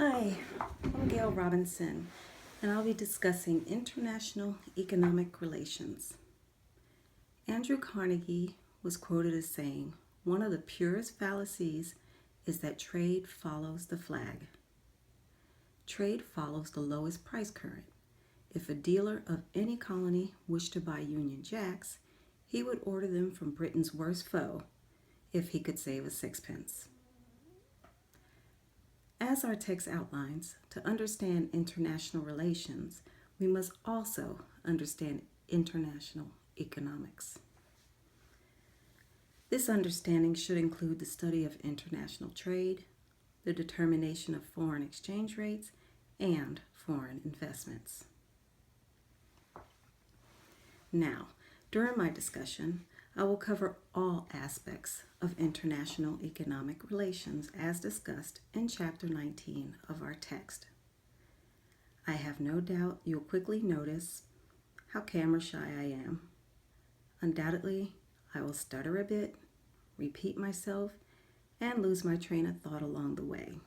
Hi, I'm Gail Robinson, and I'll be discussing international economic relations. Andrew Carnegie was quoted as saying, "One of the purest fallacies is that trade follows the flag. Trade follows the lowest price current. If a dealer of any colony wished to buy Union Jacks, he would order them from Britain's worst foe if he could save a sixpence." As our text outlines, to understand international relations, we must also understand international economics. This understanding should include the study of international trade, the determination of foreign exchange rates, and foreign investments. Now, during my discussion, I will cover all aspects of international economic relations as discussed in Chapter 19 of our text. I have no doubt you'll quickly notice how camera shy I am. Undoubtedly, I will stutter a bit, repeat myself, and lose my train of thought along the way.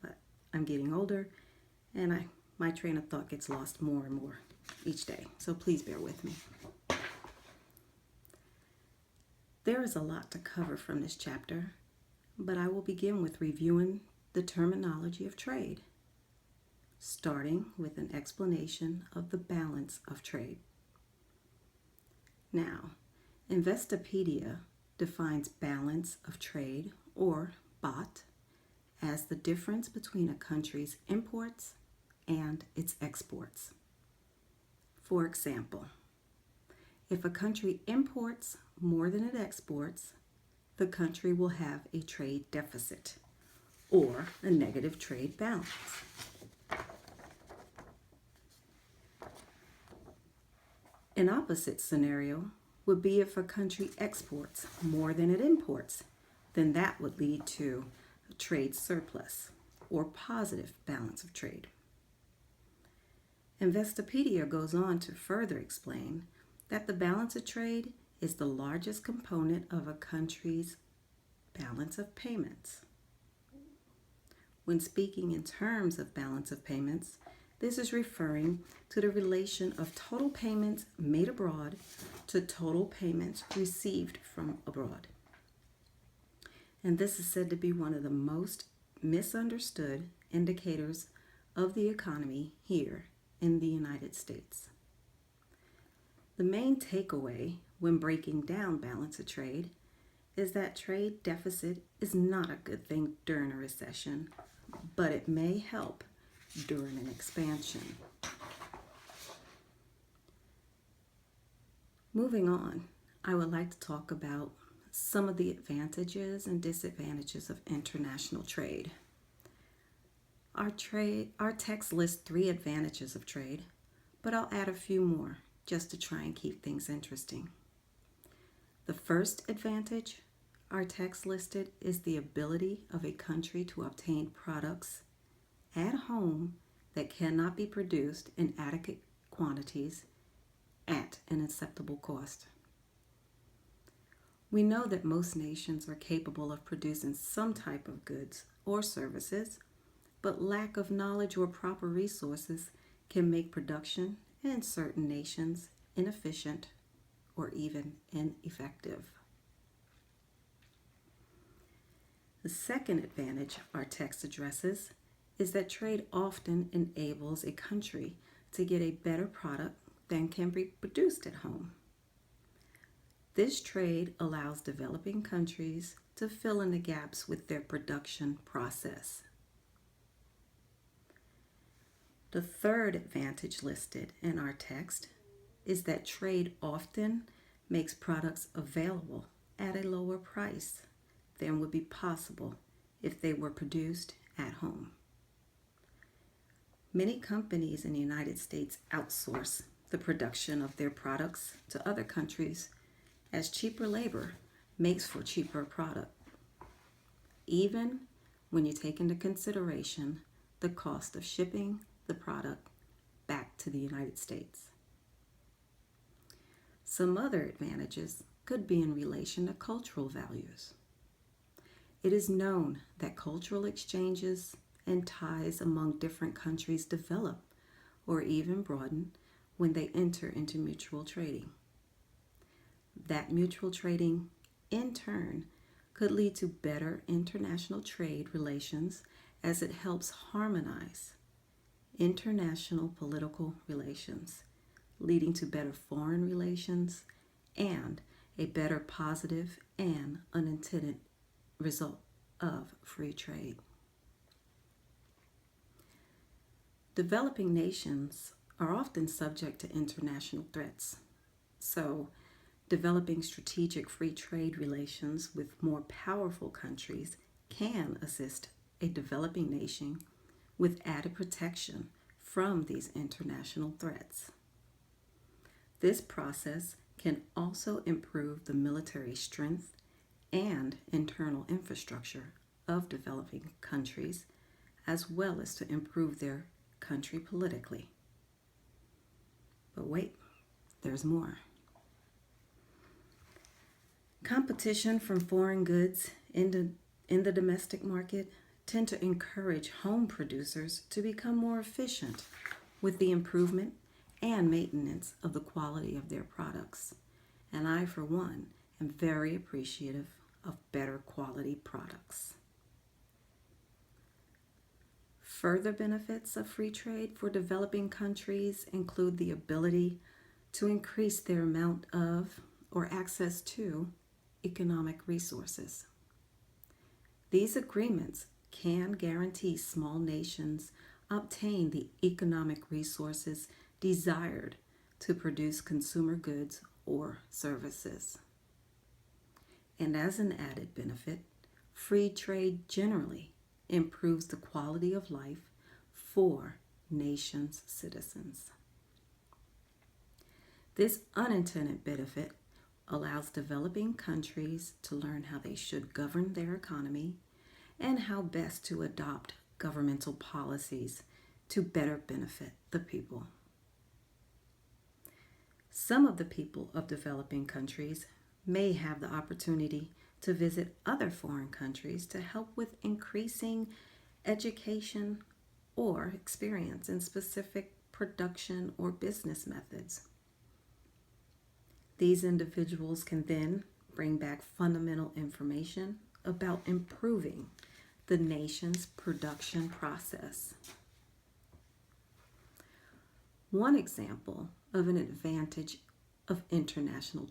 But I'm getting older, and my train of thought gets lost more and more each day, so please bear with me. There is a lot to cover from this chapter, but I will begin with reviewing the terminology of trade, starting with an explanation of the balance of trade. Now, Investopedia defines balance of trade, or BOT, as the difference between a country's imports and its exports. For example, if a country imports more than it exports, the country will have a trade deficit or a negative trade balance. An opposite scenario would be if a country exports more than it imports, then that would lead to a trade surplus or positive balance of trade. Investopedia goes on to further explain that the balance of trade is the largest component of a country's balance of payments. When speaking in terms of balance of payments, this is referring to the relation of total payments made abroad to total payments received from abroad. And this is said to be one of the most misunderstood indicators of the economy here in the United States. The main takeaway when breaking down balance of trade is that trade deficit is not a good thing during a recession, but it may help during an expansion. Moving on, I would like to talk about some of the advantages and disadvantages of international trade. Our text lists 3 advantages of trade, but I'll add a few more just to try and keep things interesting. The first advantage our text listed is the ability of a country to obtain products at home that cannot be produced in adequate quantities at an acceptable cost. We know that most nations are capable of producing some type of goods or services, but lack of knowledge or proper resources can make production in certain nations inefficient or even ineffective. The second advantage our text addresses is that trade often enables a country to get a better product than can be produced at home. This trade allows developing countries to fill in the gaps with their production process. The third advantage listed in our text is that trade often makes products available at a lower price than would be possible if they were produced at home. Many companies in the United States outsource the production of their products to other countries as cheaper labor makes for cheaper product, even when you take into consideration the cost of shipping the product back to the United States. Some other advantages could be in relation to cultural values. It is known that cultural exchanges and ties among different countries develop or even broaden when they enter into mutual trading. That mutual trading, in turn, could lead to better international trade relations as it helps harmonize international political relations, leading to better foreign relations and a better positive and unintended result of free trade. Developing nations are often subject to international threats, so developing strategic free trade relations with more powerful countries can assist a developing nation with added protection from these international threats. This process can also improve the military strength and internal infrastructure of developing countries, as well as to improve their country politically. But wait, there's more. Competition from foreign goods in the domestic market tend to encourage home producers to become more efficient with the improvement and maintenance of the quality of their products. And I, for one, am very appreciative of better quality products. Further benefits of free trade for developing countries include the ability to increase their amount of or access to economic resources. These agreements can guarantee small nations obtain the economic resources desired to produce consumer goods or services. And as an added benefit, free trade generally improves the quality of life for nations' citizens. This unintended benefit allows developing countries to learn how they should govern their economy and how best to adopt governmental policies to better benefit the people. Some of the people of developing countries may have the opportunity to visit other foreign countries to help with increasing education or experience in specific production or business methods. These individuals can then bring back fundamental information about improving the nation's production process. One example of an advantage of international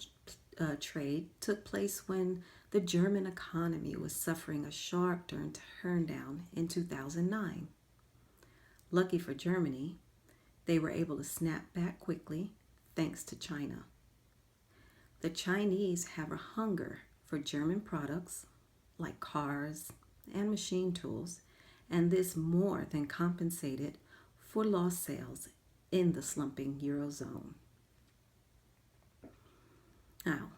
trade took place when the German economy was suffering a sharp turndown in 2009. Lucky for Germany, they were able to snap back quickly thanks to China. The Chinese have a hunger for German products like cars and machine tools, and this more than compensated for lost sales in the slumping Eurozone. Now,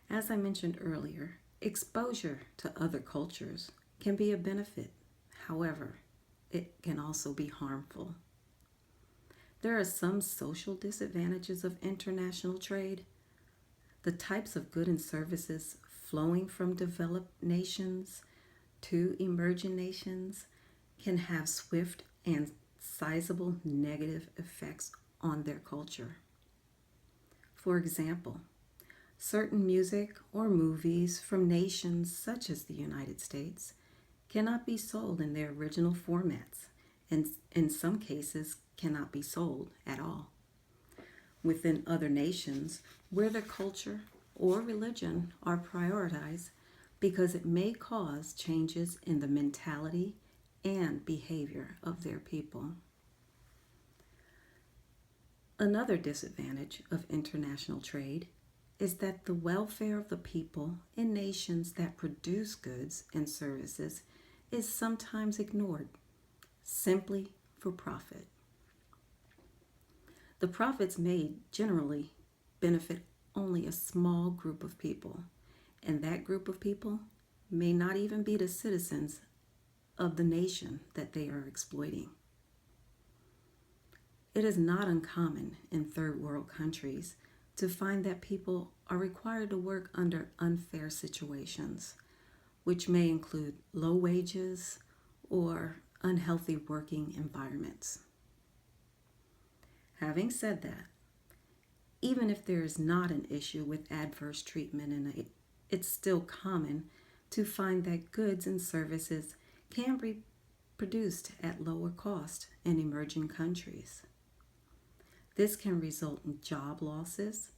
as I mentioned earlier, exposure to other cultures can be a benefit. However, it can also be harmful. There are some social disadvantages of international trade. The types of goods and services flowing from developed nations to emerging nations can have swift and sizable negative effects on their culture. For example, certain music or movies from nations such as the United States cannot be sold in their original formats, and in some cases cannot be sold at all within other nations where their culture or religion are prioritized, because it may cause changes in the mentality and behavior of their people. Another disadvantage of international trade is that the welfare of the people in nations that produce goods and services is sometimes ignored simply for profit. The profits made generally benefit only a small group of people, and that group of people may not even be the citizens of the nation that they are exploiting. It is not uncommon in third world countries to find that people are required to work under unfair situations, which may include low wages or unhealthy working environments. Having said that, even if there is not an issue with adverse treatment, it's still common to find that goods and services can be produced at lower cost in emerging countries. This can result in job losses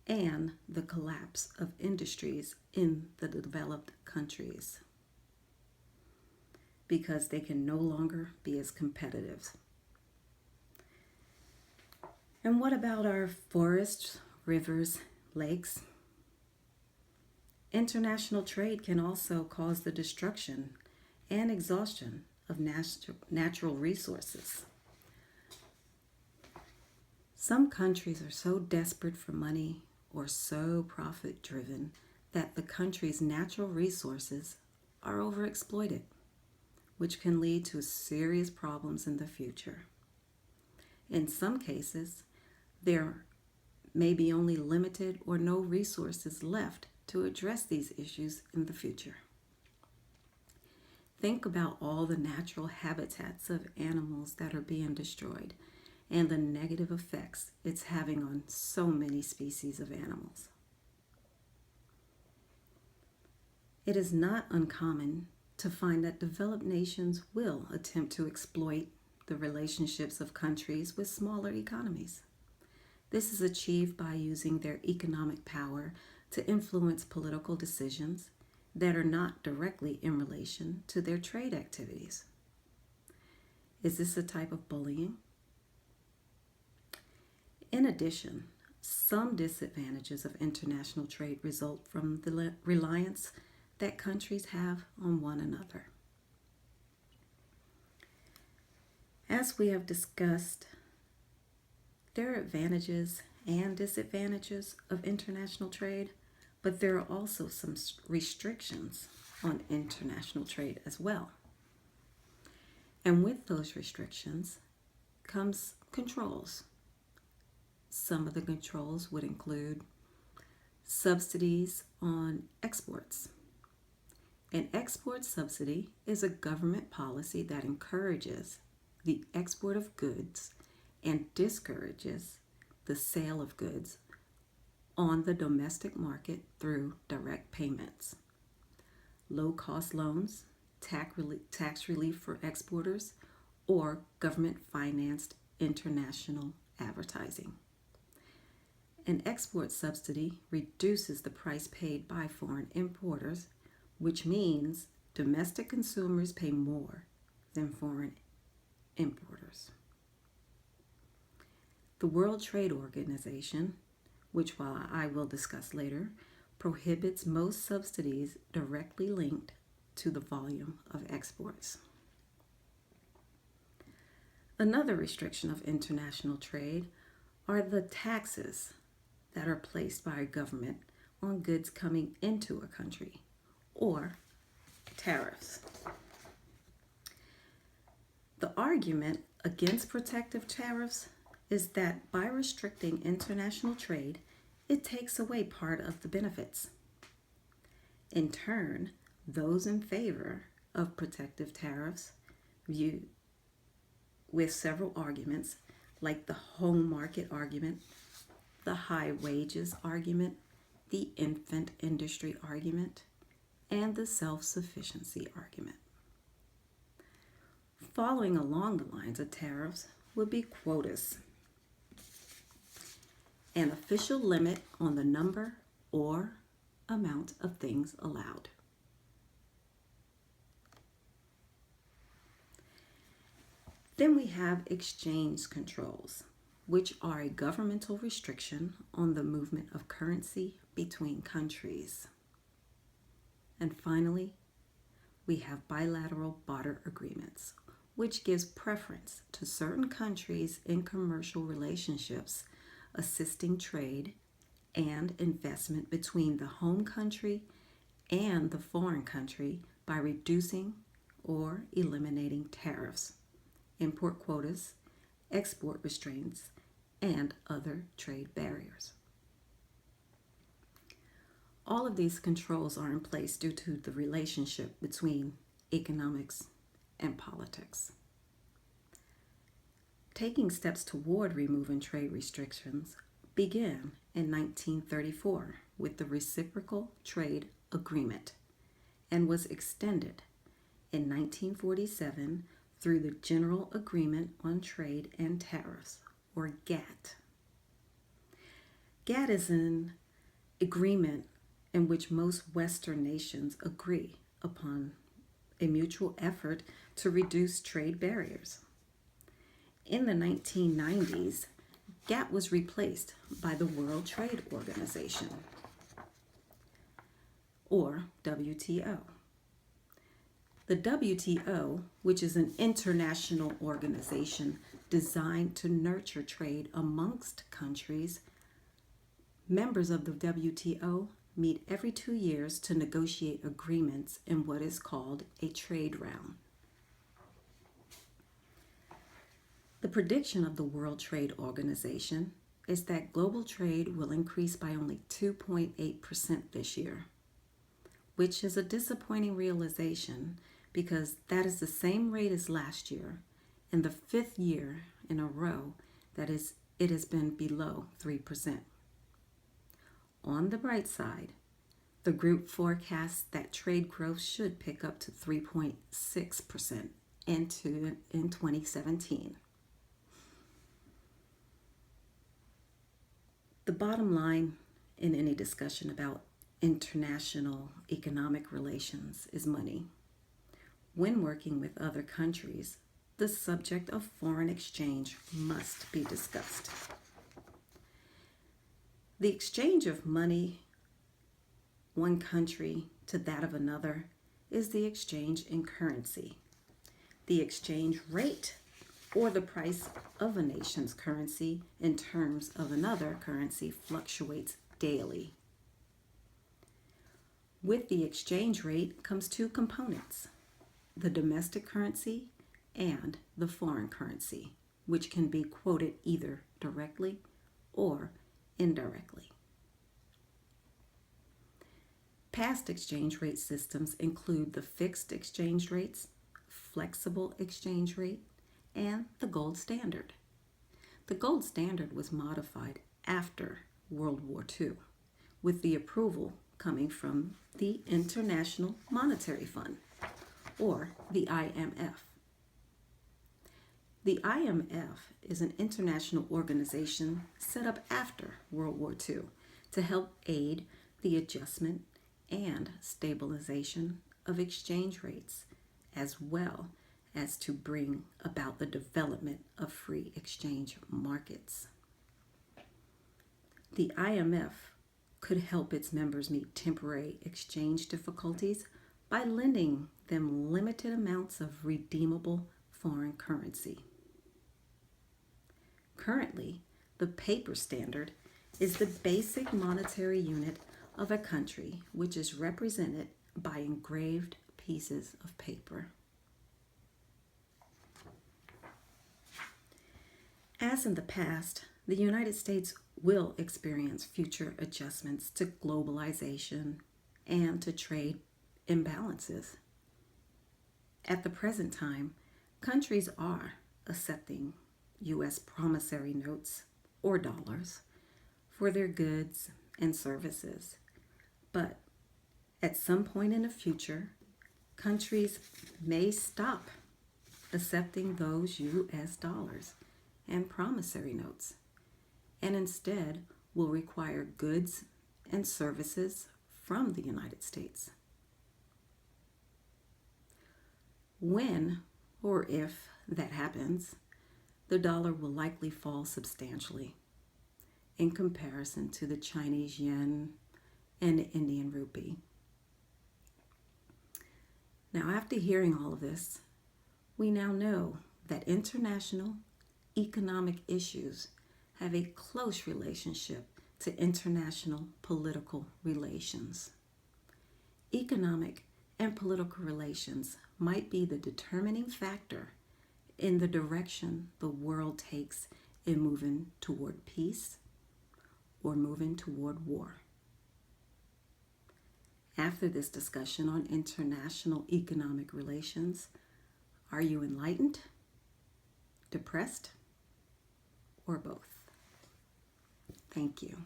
and the collapse of industries in the developed countries because they can no longer be as competitive. And what about our forests, rivers, lakes? International trade can also cause the destruction and exhaustion of natural resources. Some countries are so desperate for money or so profit-driven that the country's natural resources are overexploited, which can lead to serious problems in the future. In some cases, there may be only limited or no resources left to address these issues in the future. Think about all the natural habitats of animals that are being destroyed and the negative effects it's having on so many species of animals. It is not uncommon to find that developed nations will attempt to exploit the relationships of countries with smaller economies. This is achieved by using their economic power to influence political decisions that are not directly in relation to their trade activities. Is this a type of bullying? In addition, some disadvantages of international trade result from the reliance that countries have on one another. As we have discussed, there are advantages and disadvantages of international trade, but there are also some restrictions on international trade as well. And with those restrictions comes controls. Some of the controls would include subsidies on exports. An export subsidy is a government policy that encourages the export of goods and discourages the sale of goods on the domestic market through direct payments. Low-cost loans, tax relief for exporters, or government-financed international advertising. An export subsidy reduces the price paid by foreign importers, which means domestic consumers pay more than foreign importers. The World Trade Organization, which I will discuss later, prohibits most subsidies directly linked to the volume of exports. Another restriction of international trade are the taxes that are placed by a government on goods coming into a country, or tariffs. The argument against protective tariffs is that by restricting international trade, it takes away part of the benefits. In turn, those in favor of protective tariffs view with several arguments, like the home market argument, the high wages argument, the infant industry argument, and the self-sufficiency argument. Following along the lines of tariffs would be quotas, an official limit on the number or amount of things allowed. Then we have exchange controls, which are a governmental restriction on the movement of currency between countries. And finally, we have bilateral barter agreements, which gives preference to certain countries in commercial relationships, assisting trade and investment between the home country and the foreign country by reducing or eliminating tariffs, import quotas, export restraints, and other trade barriers. All of these controls are in place due to the relationship between economics and politics. Taking steps toward removing trade restrictions began in 1934 with the Reciprocal Trade Agreement and was extended in 1947 through the General Agreement on Trade and Tariffs, or GATT. GATT is an agreement in which most Western nations agree upon a mutual effort to reduce trade barriers. In the 1990s, GATT was replaced by the World Trade Organization, or WTO. The WTO, which is an international organization designed to nurture trade amongst countries, members of the WTO meet every 2 years to negotiate agreements in what is called a trade round. The prediction of the World Trade Organization is that global trade will increase by only 2.8% this year, which is a disappointing realization because that is the same rate as last year and the 5th year in a row that it has been below 3%. On the bright side, the group forecasts that trade growth should pick up to 3.6% in 2017. The bottom line in any discussion about international economic relations is money. When working with other countries, the subject of foreign exchange must be discussed. The exchange of money, one country to that of another, is the exchange in currency. The exchange rate, or the price of a nation's currency in terms of another currency, fluctuates daily. With the exchange rate comes 2 components, the domestic currency and the foreign currency, which can be quoted either directly or indirectly. Past exchange rate systems include the fixed exchange rates, flexible exchange rate, and the gold standard. The gold standard was modified after World War II, with the approval coming from the International Monetary Fund, or the IMF. The IMF is an international organization set up after World War II to help aid the adjustment and stabilization of exchange rates, as well as to bring about the development of free exchange markets. The IMF could help its members meet temporary exchange difficulties by lending them limited amounts of redeemable foreign currency. Currently, the paper standard is the basic monetary unit of a country, which is represented by engraved pieces of paper. As in the past, the United States will experience future adjustments to globalization and to trade imbalances. At the present time, countries are accepting U.S. promissory notes, or dollars, for their goods and services. But at some point in the future, countries may stop accepting those U.S. dollars and promissory notes, and instead will require goods and services from the United States. When or if that happens, the dollar will likely fall substantially in comparison to the Chinese yuan and the Indian rupee. Now, after hearing all of this, we now know that international economic issues have a close relationship to international political relations. Economic and political relations might be the determining factor in the direction the world takes in moving toward peace or moving toward war. After this discussion on international economic relations, Are you enlightened, depressed, or both? Thank you.